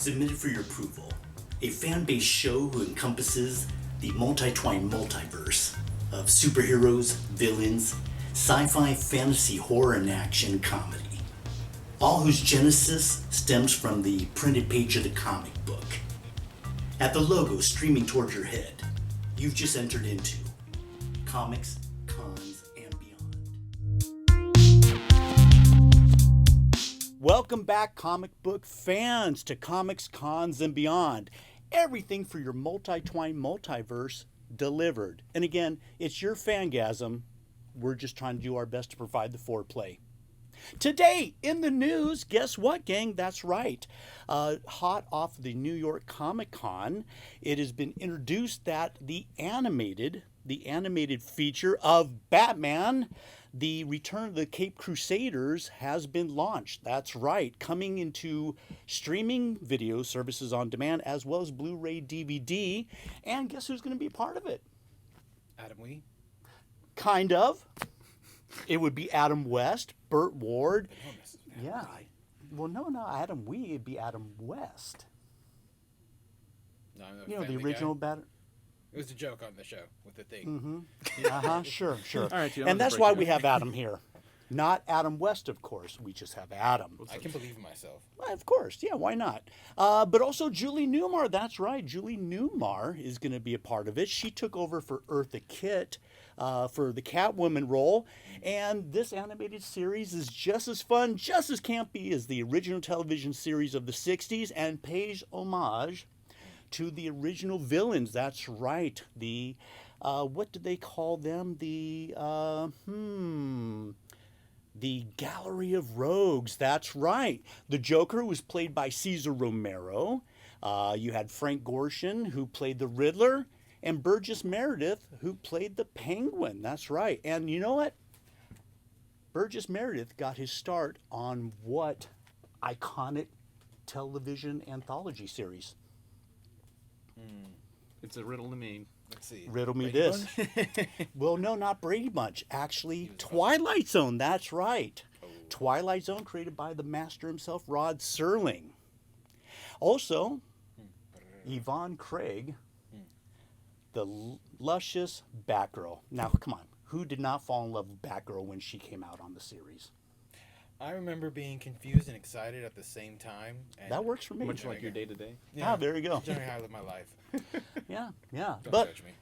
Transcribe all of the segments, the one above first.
submitted for your approval. A fan-based show who encompasses the multi-twined multiverse of superheroes, villains, sci-fi, fantasy, horror, and action comedy. All whose genesis stems from the printed page of the comic book. At the logo streaming towards your head, you've just entered into Comics, Cons, and Beyond. Welcome back, comic book fans, to Comics, Cons, and Beyond. Everything for your multi-twined multiverse delivered. And again, it's your fangasm. We're just trying to do our best to provide the foreplay. Today in the news, guess what, gang? That's right. Hot off the New York Comic Con, it has been introduced that the animated feature of Batman, The Return of the Caped Crusaders, has been launched. That's right, coming into streaming video services on demand as well as Blu-ray DVD. And guess who's going to be a part of it? Adam Wee? Kind of. It would be Adam West, Burt Ward. Yeah. Well, no, Adam Wee, it'd be Adam West. No, you know, the original Batman. It was a joke on the show with the thing. Mm-hmm. Sure. All right, and that's why we have Adam here. Not Adam West, of course. We just have Adam. I can believe in myself. Well, of course. Yeah, why not? But also Julie Newmar. That's right. Julie Newmar is going to be a part of it. She took over for Eartha Kitt for the Catwoman role. And this animated series is just as fun, just as campy as the original television series of the 60s and pays homage to the original villains. That's right. The, what did they call them? The Gallery of Rogues. That's right. The Joker was played by Cesar Romero. You had Frank Gorshin, who played the Riddler, and Burgess Meredith, who played the Penguin. That's right. And you know what? Burgess Meredith got his start on what iconic television anthology series? It's a riddle to me. Let's see. Riddle me Brady this. Bunch? Well, no, not Brady Bunch. Actually, Twilight Zone. That's right. Oh. Twilight Zone, created by the master himself, Rod Serling. Also, Yvonne Craig, the luscious Batgirl. Now, come on. Who did not fall in love with Batgirl when she came out on the series? I remember being confused and excited at the same time. And That works for me. Much like your day to day. Yeah, there you go. Generally how I live my life. Yeah. Don't But judge me.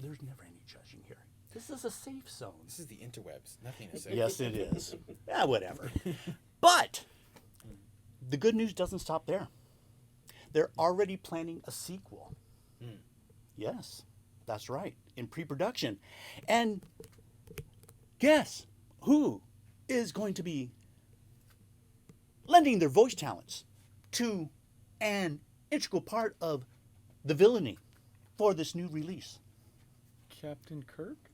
there's never any judging here. This is a safe zone. This is the interwebs. Nothing to say. Yes, it is. Yeah, whatever. But the good news doesn't stop there. They're already planning a sequel. Yes, that's right. In pre-production. And guess who is going to be lending their voice talents to an integral part of the villainy for this new release? Captain Kirk?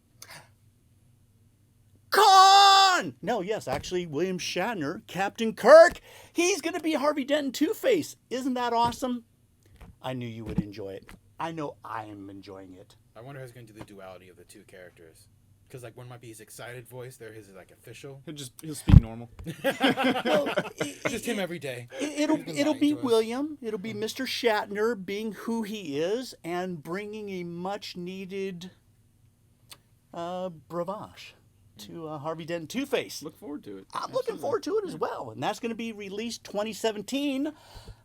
Con! No, yes, actually, William Shatner, Captain Kirk, he's going to be Harvey Dent Two-Face. Isn't that awesome? I knew you would enjoy it. I know I am enjoying it. I wonder who's going to do the duality of the two characters. Because like one might be his excited voice, there his like official. He'll speak normal. Well, Just him every day. It'll He's been be lying to us. William. It'll be Mr. Shatner being who he is and bringing a much-needed bravage to Harvey Dent Two-Face. Look forward to it. I'm looking forward to it as well. And that's going to be released 2017.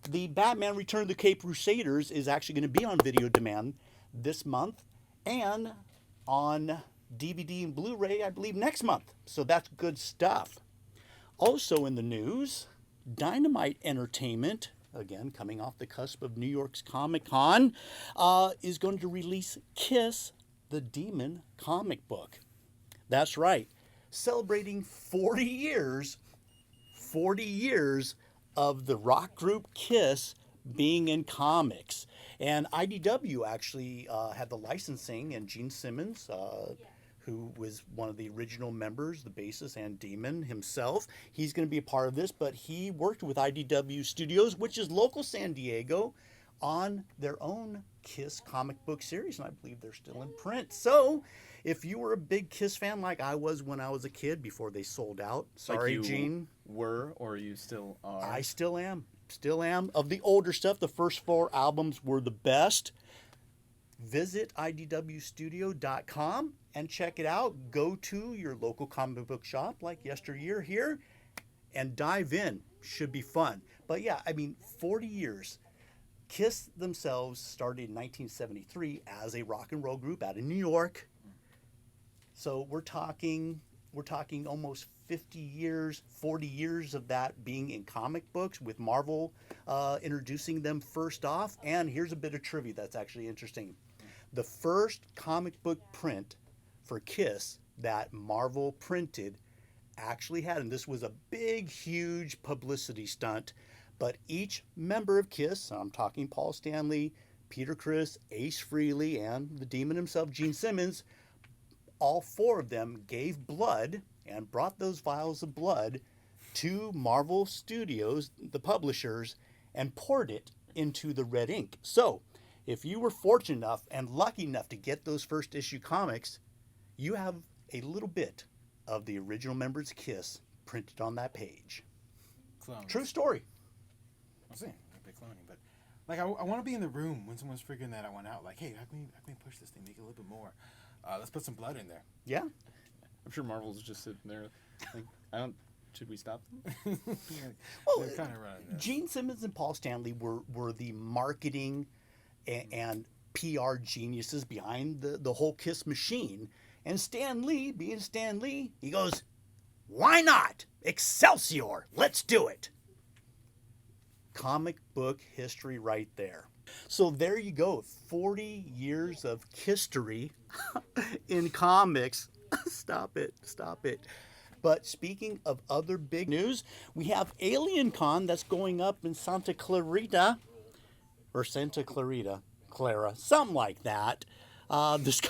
The Batman Return of the Caped Crusaders is actually going to be on video demand this month and on DVD and Blu-ray, I believe, next month. So that's good stuff. Also in the news, Dynamite Entertainment, again coming off the cusp of New York's Comic-Con, is going to release Kiss the Demon comic book. That's right. Celebrating 40 years of the rock group Kiss being in comics. And IDW actually had the licensing, and Gene Simmons, who was one of the original members, the bassist and Demon himself, he's going to be a part of this, but he worked with IDW Studios, which is local San Diego, on their own Kiss comic book series, and I believe they're still in print. So if you were a big Kiss fan like I was when I was a kid before they sold out, sorry, like you Gene. Were or you still are? I still am. Still am. Of the older stuff, the first 4 albums were the best. Visit idwstudio.com and check it out. Go to your local comic book shop like yesteryear here and dive in. Should be fun. But yeah, I mean, 40 years. Kiss themselves started in 1973 as a rock and roll group out of New York. So we're talking almost 50 years, 40 years of that being in comic books, with Marvel introducing them first off. And here's a bit of trivia that's actually interesting. The first comic book print for Kiss that Marvel printed actually had, and this was a big, huge publicity stunt, but each member of Kiss, I'm talking Paul Stanley, Peter Criss, Ace Frehley, and the demon himself, Gene Simmons, all 4 of them gave blood and brought those vials of blood to Marvel Studios, the publishers, and poured it into the red ink. So, if you were fortunate enough and lucky enough to get those first issue comics, you have a little bit of the original members of Kiss printed on that page. Clones. True story. I'll see. Big cloning, but like I want to be in the room when someone's figuring that one out. Like, hey, how can we push this thing, make it a little bit more? Let's put some blood in there. Yeah. I'm sure Marvel's just sitting there. Like, should we stop them? Well, They're kind of running this. Gene Simmons and Paul Stanley were the marketing and PR geniuses behind the whole Kiss machine. And Stan Lee, being Stan Lee, he goes, why not? Excelsior, let's do it. Comic book history right there. So there you go, 40 years of history in comics. Stop it. But speaking of other big news, we have Alien Con that's going up in Santa Clarita, Clara, something like that. This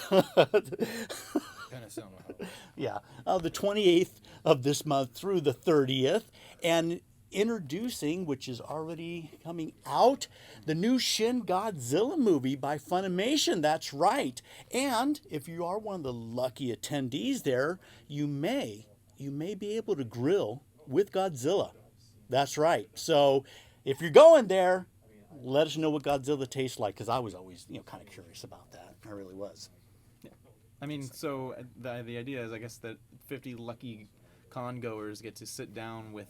yeah, the 28th of this month through the 30th, and introducing, which is already coming out, the new Shin Godzilla movie by Funimation. That's right. And if you are one of the lucky attendees there, you may be able to grill with Godzilla. That's right. So if you're going there, let us know what Godzilla tastes like, because I was always, kind of curious about that. I really was. I mean, so the idea is, I guess, that 50 lucky con goers get to sit down with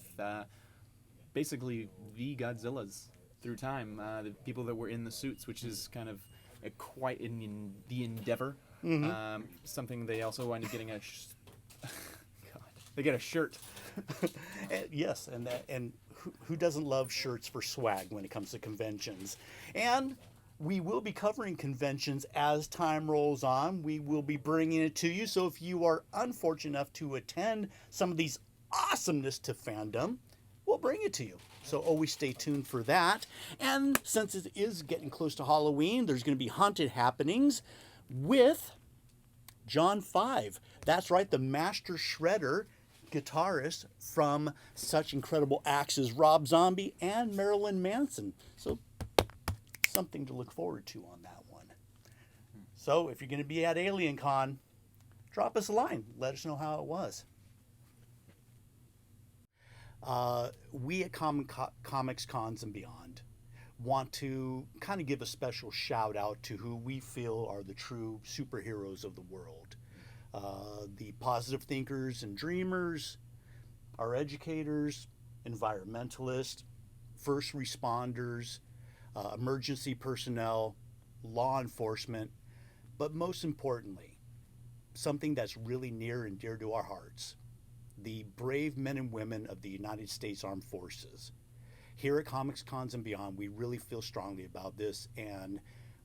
basically the Godzillas through time, the people that were in the suits, which is kind of quite the endeavor. Mm-hmm. Something they also wind up getting they get a shirt. Yes, and who doesn't love shirts for swag when it comes to conventions? And we will be covering conventions as time rolls on. We will be bringing it to you. So if you are unfortunate enough to attend some of these awesomeness to fandom, we'll bring it to you. So always stay tuned for that. And since it is getting close to Halloween, there's going to be haunted happenings with John 5. That's right, the master shredder guitarist from such incredible acts as Rob Zombie and Marilyn Manson. So something to look forward to on that one. So if you're going to be at Alien Con, drop us a line. Let us know how it was. We at Comics Cons and Beyond want to kind of give a special shout out to who we feel are the true superheroes of the world. The positive thinkers and dreamers, our educators, environmentalists, first responders, emergency personnel, law enforcement, but most importantly, something that's really near and dear to our hearts, the brave men and women of the United States Armed Forces. Here at Comics Cons and Beyond, we really feel strongly about this, and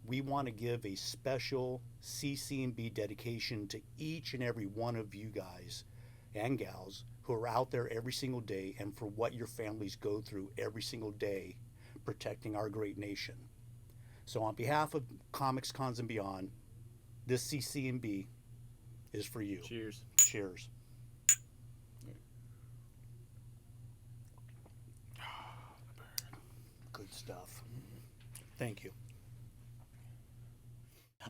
we want to give a special Cc&B dedication to each and every one of you guys and gals who are out there every single day, and for what your families go through every single day protecting our great nation. So on behalf of Comics Cons and Beyond, this Cc&B is for you. Cheers. Cheers. Good stuff. Thank you.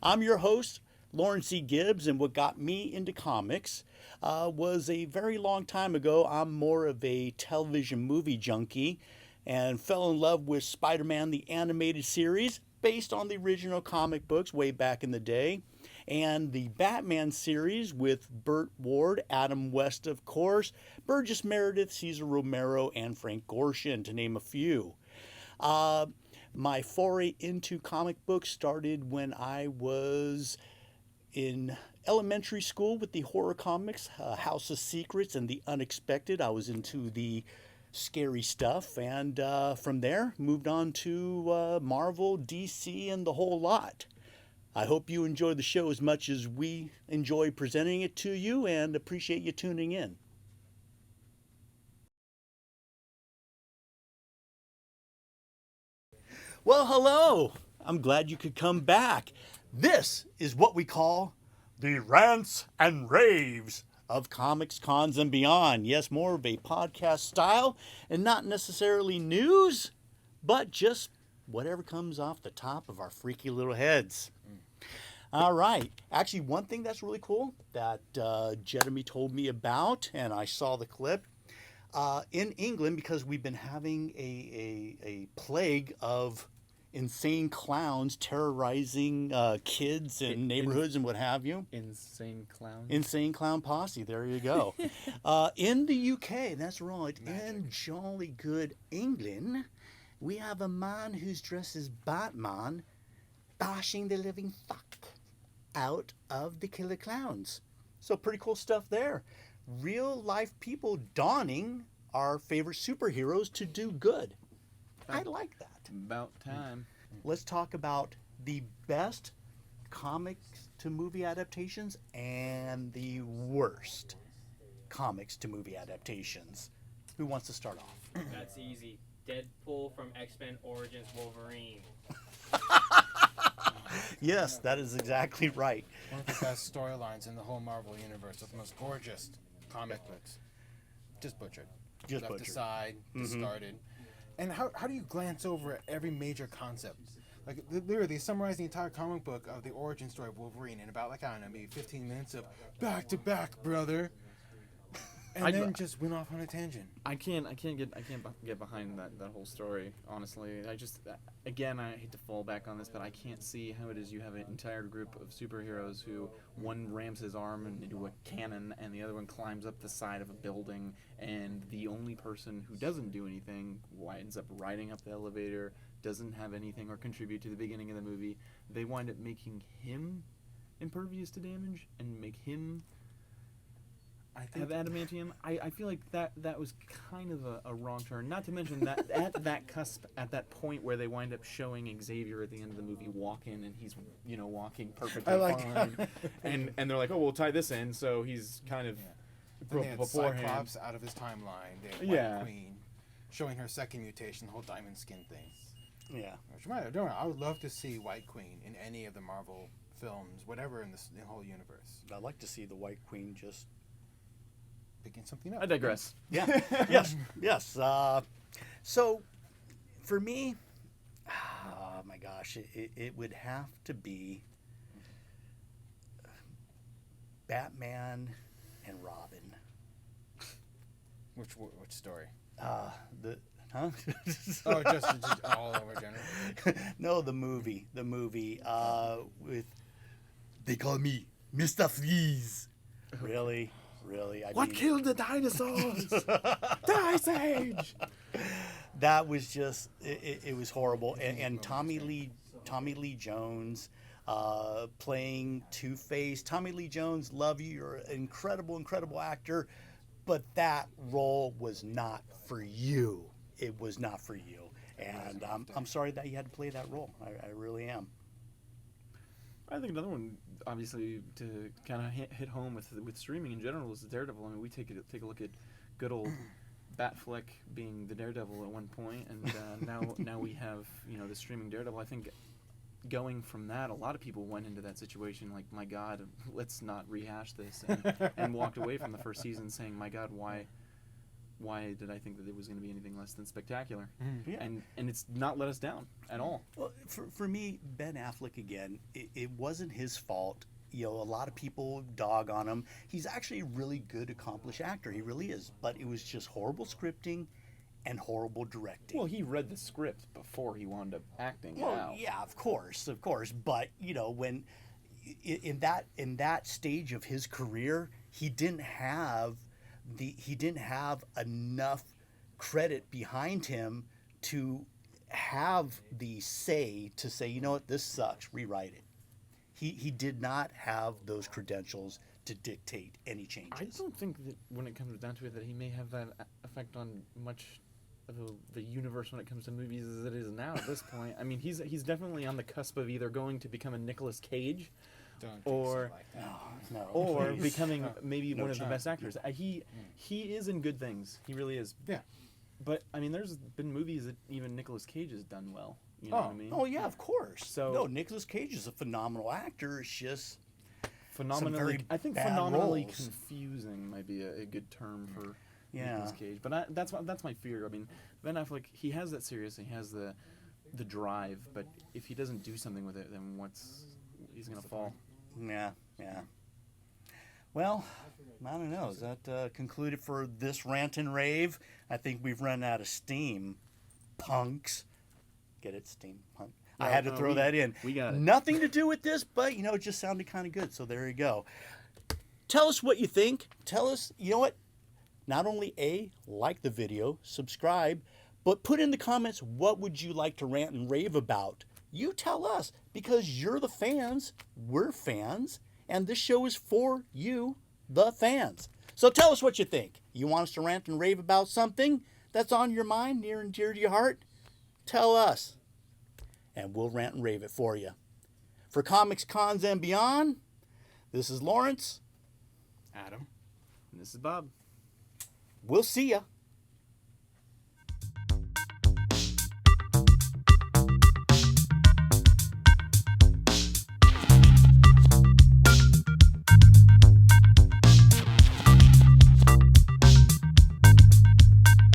I'm your host, Lauren C. Gibbs, and what got me into comics was a very long time ago. I'm more of a television movie junkie, and fell in love with Spider-Man the animated series based on the original comic books way back in the day, and the Batman series with Burt Ward, Adam West, of course, Burgess Meredith, Cesar Romero, and Frank Gorshin, to name a few. My foray into comic books started when I was in elementary school with the horror comics, House of Secrets and The Unexpected. I was into the scary stuff, and from there moved on to Marvel, DC, and the whole lot. I hope you enjoy the show as much as we enjoy presenting it to you, and appreciate you tuning in. Well, hello. I'm glad you could come back. This is what we call the Rants and Raves of Comics, Cons, and Beyond. Yes, more of a podcast style and not necessarily news, but just whatever comes off the top of our freaky little heads. All right. Actually, one thing that's really cool that Jeremy told me about, and I saw the clip, in England, because we've been having a plague of insane clowns terrorizing kids in neighborhoods and what have you. Insane clown. Insane clown posse. There you go. In the UK, that's right. In jolly good England, we have a man who's dressed as Batman, bashing the living fuck out of the killer clowns. So pretty cool stuff there. Real life people donning our favorite superheroes to do good. I like that. About time. Let's talk about the best comics to movie adaptations and the worst comics to movie adaptations. Who wants to start off? That's easy. Deadpool from X-Men Origins Wolverine. Yes, that is exactly right. One of the best storylines in the whole Marvel universe, with the most gorgeous comic books. Just butchered. Just Left butchered. aside, discarded. And how do you glance over every major concept? Like, literally, summarize the entire comic book of the origin story of Wolverine in about, like, I don't know, maybe 15 minutes of back to back, brother. And then just went off on a tangent. I can't get behind that whole story. Honestly, I just again I hate to fall back on this, but I can't see how it is you have an entire group of superheroes who one rams his arm into a cannon and the other one climbs up the side of a building, and the only person who doesn't do anything winds up riding up the elevator, doesn't have anything or contribute to the beginning of the movie. They wind up making him impervious to damage and make him have adamantium. I feel like that was kind of a wrong turn. Not to mention that at that cusp, at that point where they wind up showing Xavier at the end of the movie walk in, and he's walking perfectly fine, and they're like, oh, we'll tie this in, so he's kind of Then they had beforehand. Cyclops out of his timeline. They had White Queen showing her second mutation, the whole diamond skin thing. Yeah. Which I would love to see White Queen in any of the Marvel films, whatever in the whole universe. I'd like to see the White Queen just Picking something up. I digress. Yeah. yes. So, for me, oh my gosh, it would have to be Batman and Robin. Which story? Huh? Oh, just all over general. No, the movie. With they call me Mr. Freeze. Really? I What mean, killed the dinosaurs? Ice Age. that was just it was horrible. And Tommy Lee Jones playing Two-Face. Tommy Lee Jones, love you. You're an incredible actor, but that role was not for you. It was not for you, and I'm sorry that you had to play that role. I really am. I think another one, obviously, to kind of hit home with streaming in general is the Daredevil. I mean, we take a look at good old Batfleck being the Daredevil at one point, and now we have the streaming Daredevil. I think going from that, a lot of people went into that situation like, my God, let's not rehash this, and walked away from the first season saying, my God, why did I think that it was going to be anything less than spectacular? Yeah. And it's not let us down at all. Well, for me, Ben Affleck, again, it wasn't his fault. A lot of people dog on him. He's actually a really good, accomplished actor. He really is. But it was just horrible scripting and horrible directing. Well, he read the script before he wound up acting it Well, out. yeah, of course. But when in that stage of his career, he didn't have enough credit behind him to have the say to say, you know what, this sucks, rewrite it. He did not have those credentials to dictate any changes. I don't think that when it comes down to it that he may have that effect on much of the universe when it comes to movies as it is now at this point. I mean, he's definitely on the cusp of either going to become a Nicolas Cage or No, or please. becoming maybe No one of the chance. best actors. He is in good things. He really is. Yeah. But I mean, there's been movies that even Nicolas Cage has done well. You know what I mean? Oh yeah, of course. So- no, Nicolas Cage is a phenomenal actor. It's just Phenomenally, very I think bad phenomenally roles. confusing might be a good term for Yeah. Nicolas Cage. But that's my fear. I mean, Ben Affleck, he has that serious, he has the drive, but if he doesn't do something with it, then he's gonna fall. Yeah. Well, I don't know. Is that concluded for this rant and rave? I think we've run out of steam, punks. Get it, steam punk. I had to throw that in. We got it. Nothing to do with this, but it just sounded kind of good. So there you go. Tell us what you think. Tell us, you know what? Not only like the video, subscribe, but put in the comments what would you like to rant and rave about. You tell us, because you're the fans, we're fans, and this show is for you, the fans. So tell us what you think. You want us to rant and rave about something that's on your mind, near and dear to your heart? Tell us, and we'll rant and rave it for you. For Comics, Cons, and Beyond, this is Lawrence. Adam. And this is Bob. We'll see ya.